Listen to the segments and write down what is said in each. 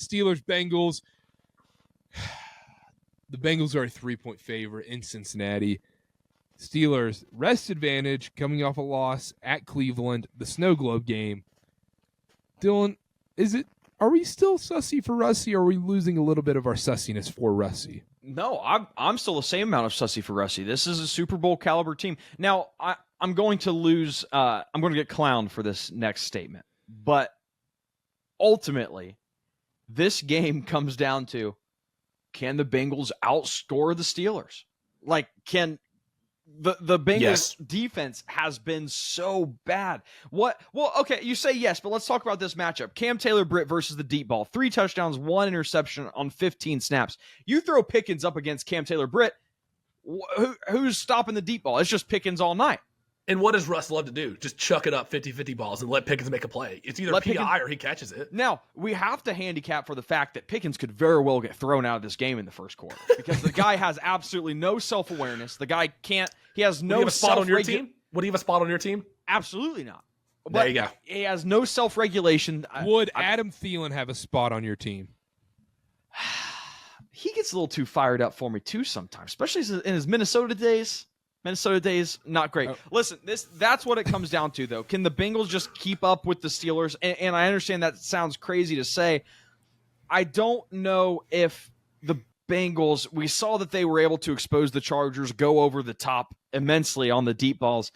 Steelers Bengals. The Bengals are a 3-point favorite in Cincinnati. Steelers rest advantage coming off a loss at Cleveland, the Snow Globe game. Dylan, are we still sussy for Russie, or are we losing a little bit of our sussiness for Russie? No, I'm still the same amount of sussy for Russie. This is a Super Bowl caliber team. Now, I'm going to lose. I'm going to get clowned for this next statement. But ultimately, this game comes down to, can the Bengals outscore the Steelers? Like, can the Bengals defense has been so bad. Well, okay, you say yes, but let's talk about this matchup. Cam Taylor-Britt versus the deep ball. 3 touchdowns, 1 interception on 15 snaps. You throw Pickens up against Cam Taylor-Britt, who's stopping the deep ball? It's just Pickens all night. And what does Russ love to do? Just chuck it up 50-50 balls and let Pickens make a play. It's either PI or he catches it. Now, we have to handicap for the fact that Pickens could very well get thrown out of this game in the first quarter because the guy has absolutely no self-awareness. The guy can't – he has no self-regulation. Would he have a spot on your team? Absolutely not. But there you go. He has no self-regulation. Would Adam Thielen have a spot on your team? He gets a little too fired up for me too sometimes, especially in his Minnesota days. Minnesota days, not great. Listen, that's what it comes down to, though. Can the Bengals just keep up with the Steelers? And I understand that sounds crazy to say. I don't know if the Bengals, we saw that they were able to expose the Chargers, go over the top immensely on the deep balls.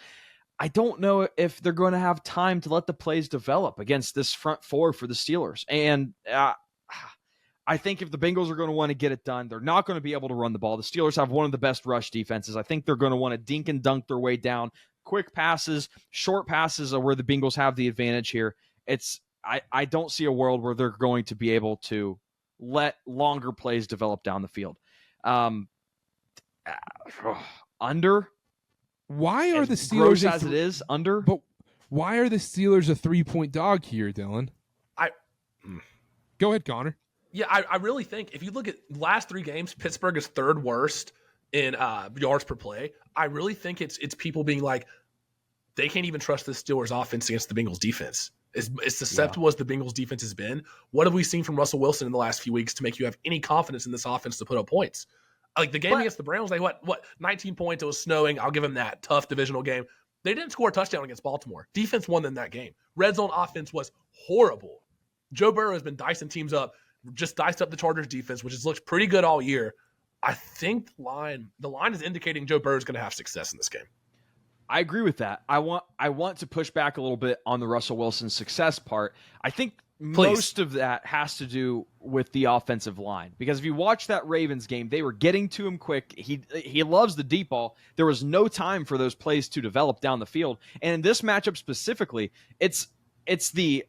I don't know if they're going to have time to let the plays develop against this front four for the Steelers. And I think if the Bengals are going to want to get it done, they're not going to be able to run the ball. The Steelers have one of the best rush defenses. I think they're going to want to dink and dunk their way down. Quick passes, short passes are where the Bengals have the advantage here. I don't see a world where they're going to be able to let longer plays develop down the field. Under. Why are the Steelers gross as it is under? But why are the Steelers a 3-point dog here, Dylan? Go ahead, Connor. Yeah, I really think if you look at the last 3 games, Pittsburgh is 3rd worst in yards per play. I really think it's people being like, they can't even trust the Steelers offense against the Bengals defense. As susceptible as the Bengals defense has been, what have we seen from Russell Wilson in the last few weeks to make you have any confidence in this offense to put up points? Like the game against the Browns, they what 19 points. It was snowing. I'll give them that. Tough divisional game. They didn't score a touchdown against Baltimore. Defense won them that game. Red zone offense was horrible. Joe Burrow has been dicing teams up. Just diced up the Chargers defense, which has looked pretty good all year. I think the line is indicating Joe Burrow is going to have success in this game. I agree with that. I want to push back a little bit on the Russell Wilson success part. I think most of that has to do with the offensive line, because if you watch that Ravens game, they were getting to him quick. He loves the deep ball. There was no time for those plays to develop down the field. And in this matchup specifically, it's the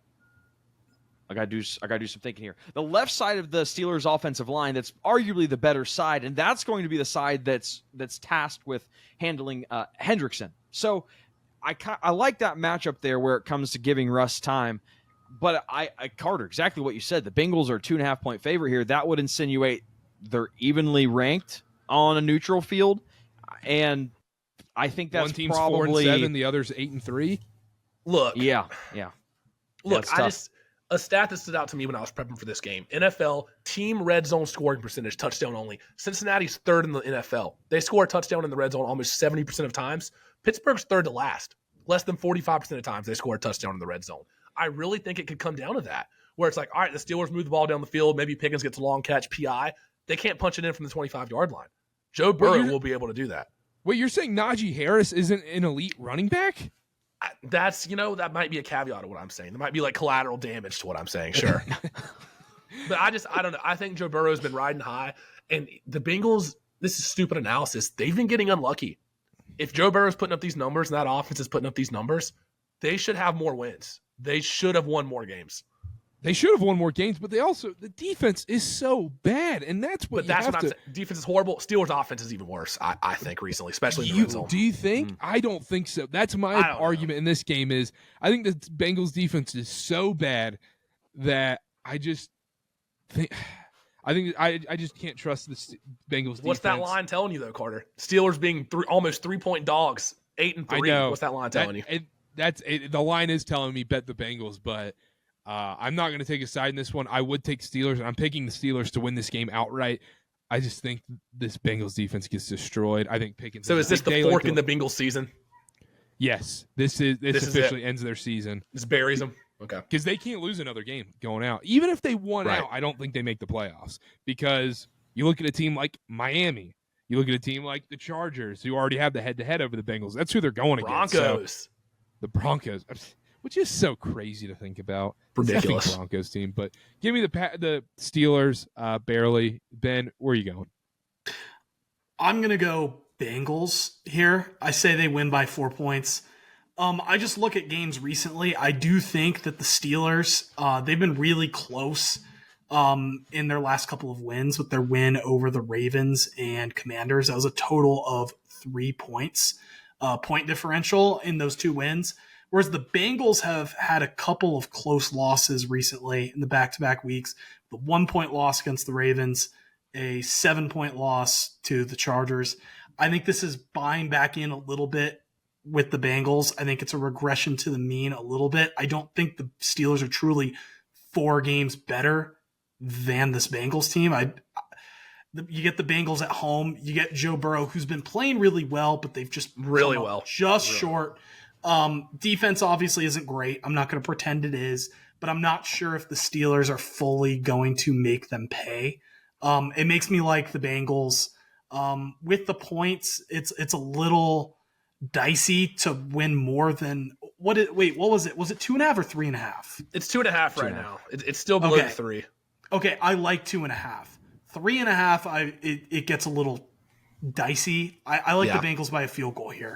I gotta do some thinking here. The left side of the Steelers' offensive line, that's arguably the better side, and that's going to be the side that's tasked with handling Hendrickson. So I like that matchup there where it comes to giving Russ time. But Karter, exactly what you said. The Bengals are a 2.5-point favorite here. That would insinuate they're evenly ranked on a neutral field, and I think that's one team's probably 4-7, the other's 8-3. Look, yeah. Look, a stat that stood out to me when I was prepping for this game: NFL team red zone scoring percentage, touchdown only. Cincinnati's 3rd in the NFL. They score a touchdown in the red zone almost 70% of times. Pittsburgh's 3rd to last. Less than 45% of times they score a touchdown in the red zone. I really think it could come down to that, where it's like, all right, the Steelers move the ball down the field. Maybe Pickens gets a long catch, PI. They can't punch it in from the 25-yard line. Joe Burrow will be able to do that. Wait, you're saying Najee Harris isn't an elite running back? That might be a caveat of what I'm saying. There might be like collateral damage to what I'm saying, sure. But I don't know. I think Joe Burrow's been riding high, and the Bengals, this is stupid analysis, they've been getting unlucky. If Joe Burrow's putting up these numbers and that offense is putting up these numbers, they should have more wins. They should have won more games. They should have won more games, but the defense is so bad, and that's what. But that's what I'm saying. Defense is horrible. Steelers' offense is even worse, I think, recently, especially in the red zone. Do you think? I don't think so. That's my argument in this game. Is I think the Bengals' defense is so bad that I just think I just can't trust the Bengals. What's defense. that line telling you though, Karter? Steelers being almost 3-point dogs, 8-3. I know. What's that line telling you? The line is telling me bet the Bengals, but I'm not going to take a side in this one. I would take Steelers, and I'm picking the Steelers to win this game outright. I just think this Bengals defense gets destroyed. I think Pickens. So is this the fork in the Bengals season? Yes, this officially ends their season. This buries them. Okay, because they can't lose another game going out. Even if they won Right. out, I don't think they make the playoffs. Because you look at a team like Miami, you look at a team like the Chargers, who already have the head-to-head over the Bengals. That's who they're going against. Broncos. So, the Broncos, which is so crazy to think about. Ridiculous. It's Broncos team, but give me the Steelers barely. Ben, where are you going? I'm going to go Bengals here. I say they win by 4 points. I just look at games recently. I do think that the Steelers, they've been really close in their last couple of wins with their win over the Ravens and Commanders. That was a total of 3 points, point differential in those two wins. Whereas the Bengals have had a couple of close losses recently in the back-to-back weeks. The 1 point loss against the Ravens, a 7-point loss to the Chargers. I think this is buying back in a little bit with the Bengals. I think it's a regression to the mean a little bit. I don't think the Steelers are truly 4 games better than this Bengals team. You get the Bengals at home. You get Joe Burrow, who's been playing really well, but they've just Really come up well. just Really short. Defense obviously isn't great. I'm not going to pretend it is, but I'm not sure if the Steelers are fully going to make them pay. It makes me like the Bengals. With the points, it's a little dicey to win more than what was it? Was it 2.5 or 3.5? It's 2.5 right now. It's still below Okay. 3. Okay, I like 2.5. 3.5, it gets a little dicey. I like Yeah. the Bengals by a field goal here.